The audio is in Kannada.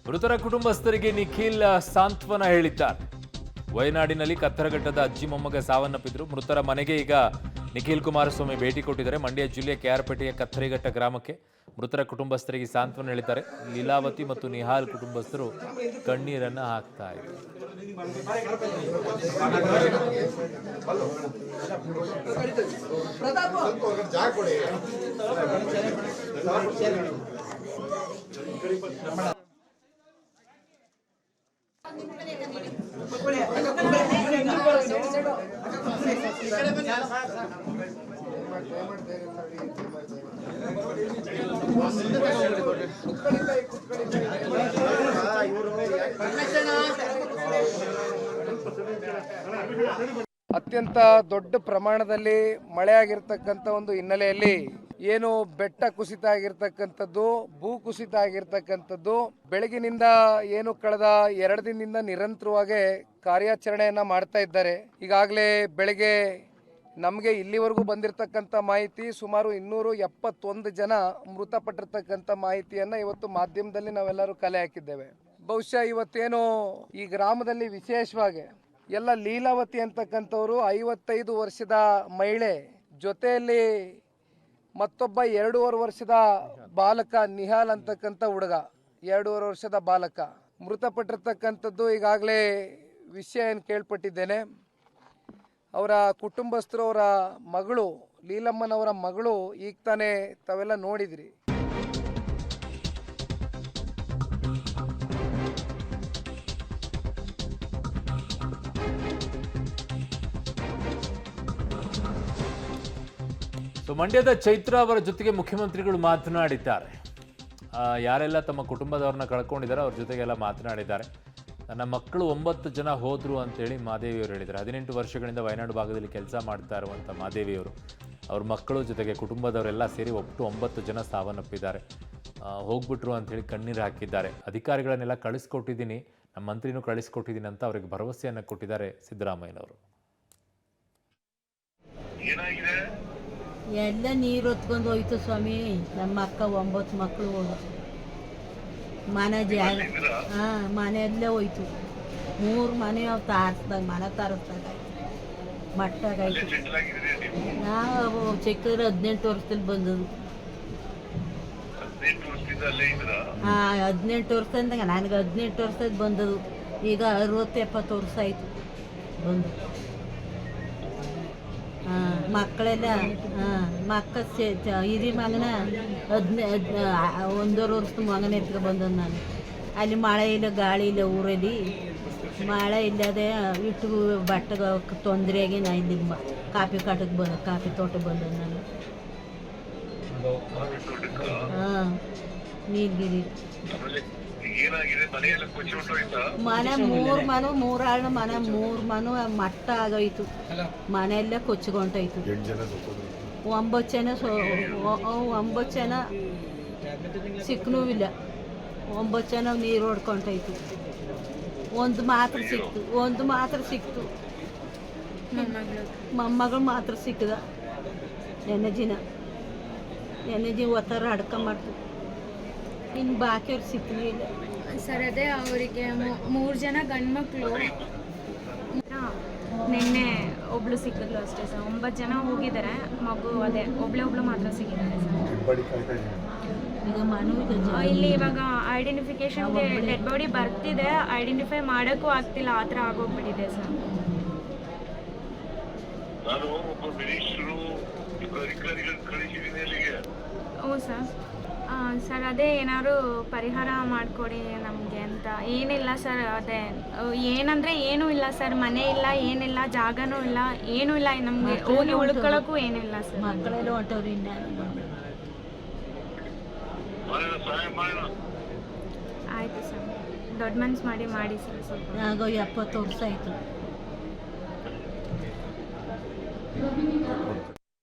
ಮೃತರ ಕುಟುಂಬಸ್ಥರಿಗೆ ನಿಖಿಲ್ ಸಾಂತ್ವನ ಹೇಳಿದ್ದಾರೆ. ವಯನಾಡಿನಲ್ಲಿ ಕತ್ತರಘಟ್ಟದ ಅಜ್ಜಿ ಮೊಮ್ಮಗ ಸಾವನ್ನಪ್ಪಿದ್ರು. ಮೃತರ ಮನೆಗೆ ಈಗ ನಿಖಿಲ್ ಕುಮಾರಸ್ವಾಮಿ ಭೇಟಿ ಕೊಟ್ಟಿದ್ದಾರೆ. ಮಂಡ್ಯ ಜಿಲ್ಲೆಯ ಕೆಆರ್ಪೇಟೆಯ ಕತ್ತರಿಘಟ್ಟ ಗ್ರಾಮಕ್ಕೆ ಮೃತರ ಕುಟುಂಬಸ್ಥರಿಗೆ ಸಾಂತ್ವನ ಹೇಳಿದ್ದಾರೆ. ಲೀಲಾವತಿ ಮತ್ತು ನಿಹಾಲ್ ಕುಟುಂಬಸ್ಥರು ಕಣ್ಣೀರನ್ನ ಹಾಕ್ತಾ ಇದ್ದಾರೆ. ಅತ್ಯಂತ ದೊಡ್ಡ ಪ್ರಮಾಣದಲ್ಲಿ ಮಳೆ ಆಗಿರ್ತಕ್ಕಂಥ ಒಂದು ಹಿನ್ನೆಲೆಯಲ್ಲಿ ಏನು ಬೆಟ್ಟ ಕುಸಿತ ಆಗಿರ್ತಕ್ಕಂಥದ್ದು, ಭೂ ಕುಸಿತ ಆಗಿರ್ತಕ್ಕಂಥದ್ದು, ಬೆಳಗಿನಿಂದ ಏನು ಕಳೆದ 2 ದಿನದಿಂದ ನಿರಂತರವಾಗಿ ಕಾರ್ಯಾಚರಣೆಯನ್ನ ಮಾಡ್ತಾ ಇದ್ದಾರೆ. ಈಗಾಗಲೇ ಬೆಳಗ್ಗೆ ನಮಗೆ ಇಲ್ಲಿವರೆಗೂ ಬಂದಿರತಕ್ಕಂಥ ಮಾಹಿತಿ ಸುಮಾರು 271 ಜನ ಮೃತಪಟ್ಟಿರ್ತಕ್ಕಂಥ ಮಾಹಿತಿಯನ್ನ ಇವತ್ತು ಮಾಧ್ಯಮದಲ್ಲಿ ನಾವೆಲ್ಲರೂ ಕಲೆ ಹಾಕಿದ್ದೇವೆ. ಬಹುಶಃ ಇವತ್ತೇನು ಈ ಗ್ರಾಮದಲ್ಲಿ ವಿಶೇಷವಾಗಿ ಎಲ್ಲ ಲೀಲಾವತಿ ಅಂತಕ್ಕಂಥವ್ರು 55 ವರ್ಷದ ಮಹಿಳೆ ಜೊತೆಯಲ್ಲಿ ಮತ್ತೊಬ್ಬ 2.5 ವರ್ಷದ ಬಾಲಕ ನಿಹಾಲ್ ಅಂತಕ್ಕಂಥ ಹುಡುಗ 2.5 ವರ್ಷದ ಬಾಲಕ ಮೃತಪಟ್ಟಿರ್ತಕ್ಕಂಥದ್ದು ಈಗಾಗಲೇ ವಿಷಯ ಏನು ಕೇಳ್ಪಟ್ಟಿದ್ದೇನೆ. ಅವರ ಕುಟುಂಬಸ್ಥರು, ಅವರ ಮಗಳು ಲೀಲಮ್ಮನವರ ಮಗಳು ಈಗ ತಾನೇ ತಾವೆಲ್ಲ ನೋಡಿದ್ರಿ. ಮಂಡ್ಯದ ಚೈತ್ರ ಅವರ ಜೊತೆಗೆ ಮುಖ್ಯಮಂತ್ರಿಗಳು ಮಾತನಾಡಿದ್ದಾರೆ. ಯಾರೆಲ್ಲ ತಮ್ಮ ಕುಟುಂಬದವ್ರನ್ನ ಕಳ್ಕೊಂಡಿದ್ದಾರೆ ಅವ್ರ ಜೊತೆಗೆಲ್ಲ ಮಾತನಾಡಿದ್ದಾರೆ. ನನ್ನ ಮಕ್ಕಳು 9 ಜನ ಹೋದ್ರು ಅಂತೇಳಿ ಮಾದೇವಿಯವರು ಹೇಳಿದ್ದಾರೆ. 18 ವರ್ಷಗಳಿಂದ ವಯನಾಡು ಭಾಗದಲ್ಲಿ ಕೆಲಸ ಮಾಡ್ತಾ ಇರುವಂಥ ಮಾದೇವಿಯವರು ಅವ್ರ ಮಕ್ಕಳು ಜೊತೆಗೆ ಕುಟುಂಬದವರೆಲ್ಲ ಸೇರಿ ಒಟ್ಟು 9 ಜನ ಸಾವನ್ನಪ್ಪಿದ್ದಾರೆ, ಹೋಗ್ಬಿಟ್ರು ಅಂಥೇಳಿ ಕಣ್ಣೀರು ಹಾಕಿದ್ದಾರೆ. ಅಧಿಕಾರಿಗಳನ್ನೆಲ್ಲ ಕಳಿಸ್ಕೊಟ್ಟಿದ್ದೀನಿ, ನಮ್ಮ ಮಂತ್ರಿನೂ ಕಳಿಸ್ಕೊಟ್ಟಿದ್ದೀನಿ ಅಂತ ಅವ್ರಿಗೆ ಭರವಸೆಯನ್ನು ಕೊಟ್ಟಿದ್ದಾರೆ ಸಿದ್ದರಾಮಯ್ಯನವರು. ಎಲ್ಲ ನೀರು ಹೊತ್ಕೊಂಡು ಹೋಯ್ತು ಸ್ವಾಮಿ. ನಮ್ಮ ಅಕ್ಕ 9 ಮಕ್ಕಳು ಹೋದ್ರು. ಮನೆ ಜಾಗ ಮನೆಯಲ್ಲೇ ಹೋಯ್ತು. 3 ಮನೆ ತಾರಿಸ್ದಾಗ ಮನೆ ತಾರಿಸ್ದಾಗ ಮಟ್ಟಾಗಾಯ್ತು. ನಾವು ಚಿಕ್ಕದ್ರೆ 18 ವರ್ಷದಲ್ಲಿ ಬಂದದು. 18 ವರ್ಷದಿಂದ ನನಗೆ 18 ವರ್ಷದ ಬಂದದು. ಈಗ 60-70 ವರ್ಷ ಆಯಿತು ಬಂದು. ಮಕ್ಕಳೆಲ್ಲ ಮಕ್ಕ ಹಿರಿ ಮಗನ 1.5 ವರ್ಷದ ಮಗನ ಎತ್ಕೊ ಬಂದದ್ದು ನಾನು. ಅಲ್ಲಿ ಮಳೆ ಇಲ್ಲ, ಗಾಳಿ ಇಲ್ಲ, ಊರಲ್ಲಿ ಮಳೆ ಇಲ್ಲದೆ ಇಟ್ಟು ಬಟ್ಟೆಗೆ ತೊಂದರೆಯಾಗಿ ನಾ ಇಲ್ಲಿ ಕಾಫಿ ತೋಟಕ್ಕೆ ಬಂದದ್ದು ನಾನು. ನೀಲಗಿರಿ ಮನೆ 3 ಮನೆ 3 ಆಳಿನ ಮನೆ 3 ಮನೆ ಮಟ್ಟ ಆಗೋಯ್ತು. ಮನೆಯಲ್ಲೇ ಕೊಚ್ಚಿಕೊಂಡೋಯ್ತು. 9 ಜನ ಸಿಕ್ಕನೂ ಇಲ್ಲ. 9 ಜನ ನೀರು ಹೊಡ್ಕೊಂಡೋಯ್ತು. ಒಂದು ಮಾತ್ರ ಸಿಕ್ತು ಮೊಮ್ಮಗಳು ಮಾತ್ರ ಸಿಕ್ಕದ. ನೆನಜಿನ ಒತ್ತರ ಅಡ್ಕೊಂಬಾರ್ದು. ಇನ್ನು ಬಾಕಿಯವ್ರು ಸಿಕ್ಕಲೇ ಇಲ್ಲ ಸರ್. ಅದೇ ಅವರಿಗೆ 3 ಜನ ಗಂಡ್ಮಕ್ಳು. ನಿನ್ನೆ ಒಬ್ಳು ಸಿಕ್ಕಿದ್ಲು ಅಷ್ಟೇ ಸರ್. 9 ಜನ ಹೋಗಿದ್ದಾರೆ. ಮಗು ಅದೇ ಒಬ್ಳು ಮಾತ್ರ ಸಿಕ್ಕಿದ್ದಾರೆ ಸರ್. ಇಲ್ಲಿ ಇವಾಗ ಐಡೆಂಟಿಫಿಕೇಶನ್ಗೆ ಡೆಡ್ ಬಾಡಿ ಬರ್ತಿದೆ, ಐಡೆಂಟಿಫೈ ಮಾಡೋಕ್ಕೂ ಆಗ್ತಿಲ್ಲ, ಆ ಥರ ಆಗೋಗ್ಬಿಟ್ಟಿದೆ ಸರ್. ಹ್ಞೂ ಸರ್. ಸರ್ ಅದೇ ಏನಾದ್ರು ಪರಿಹಾರ ಮಾಡಿಕೊಡಿ ನಮಗೆ ಅಂತ. ಏನಿಲ್ಲ ಸರ್, ಅದೇ ಏನಂದರೆ ಏನೂ ಇಲ್ಲ ಸರ್. ಮನೆ ಇಲ್ಲ, ಏನಿಲ್ಲ, ಜಾಗನೂ ಇಲ್ಲ, ಏನೂ ಇಲ್ಲ. ನಮಗೆ ಹೋಗಿ ಉಳ್ಕೊಳ್ಳೋಕ್ಕೂ ಏನೂ ಇಲ್ಲ ಸರ್. ಮಕ್ಕಳೆಲ್ಲ ಹೊಂಟವ್ರಿ. ಆಯಿತು ಸರ್, ದೊಡ್ಡ ಮನ್ಸು ಮಾಡಿ ಸರ್. ಸ್ವಲ್ಪ ಆಗ 70 ವರ್ಷ ಆಯಿತು.